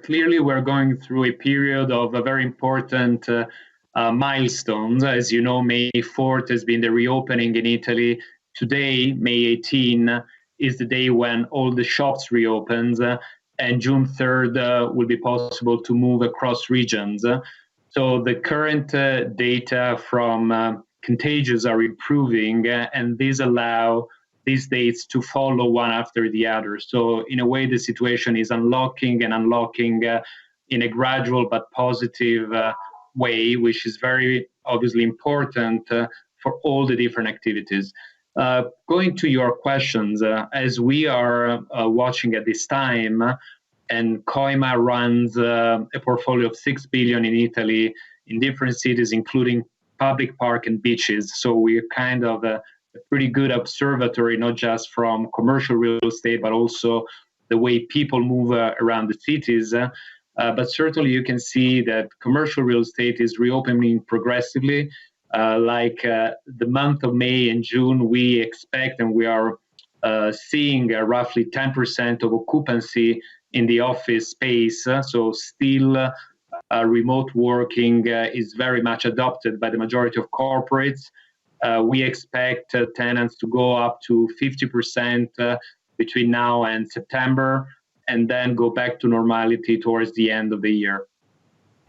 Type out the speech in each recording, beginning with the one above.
Clearly, we're going through a period of a very important milestones. As you know, May 4th has been the reopening in Italy. Today, May 18, is the day when all the shops reopens, and June 3rd will be possible to move across regions. So the current data from contagions are improving, and these allow these dates to follow one after the other. So in a way, the situation is unlocking in a gradual but positive way, which is very obviously important for all the different activities. Going to your questions, as we are watching at this time, and COIMA runs a portfolio of 6 billion in Italy in different cities, including public park and beaches. So we're kind of a pretty good observatory, not just from commercial real estate, but also the way people move around the cities. But certainly you can see that commercial real estate is reopening progressively. The month of May and June, we expect and we are seeing roughly 10% of occupancy in the office space. So still remote working is very much adopted by the majority of corporates. We expect tenants to go up to 50% between now and September, and then go back to normality towards the end of the year.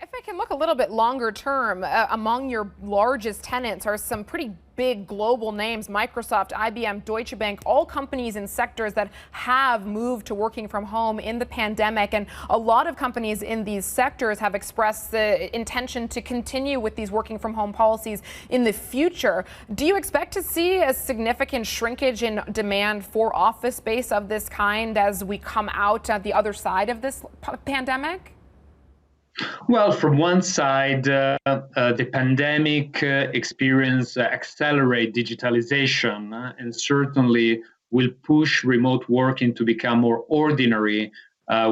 If I can look a little bit longer term, among your largest tenants are some pretty big global names: Microsoft, IBM, Deutsche Bank, all companies in sectors that have moved to working from home in the pandemic. And a lot of companies in these sectors have expressed the intention to continue with these working from home policies in the future. Do you expect to see a significant shrinkage in demand for office space of this kind as we come out at the other side of this pandemic? Well, from one side, the pandemic experience accelerate digitalization and certainly will push remote working to become more ordinary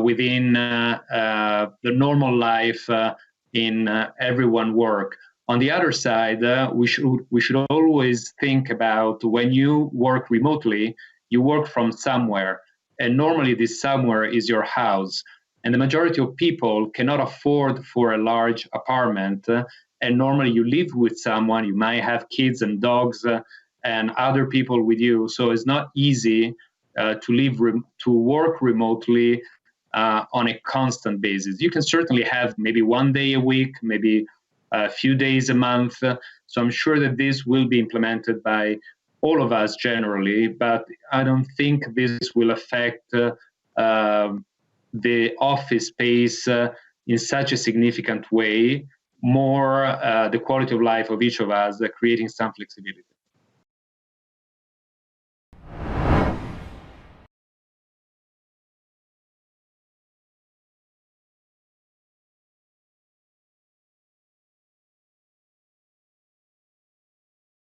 within the normal life in everyone work. On the other side, we should always think about when you work remotely, you work from somewhere, and normally this somewhere is your house. And the majority of people cannot afford for a large apartment. And normally you live with someone, you might have kids and dogs and other people with you. So it's not easy to work remotely on a constant basis. You can certainly have maybe one day a week, maybe a few days a month. So I'm sure that this will be implemented by all of us generally, but I don't think this will affect the office space in such a significant way, more the quality of life of each of us, creating some flexibility.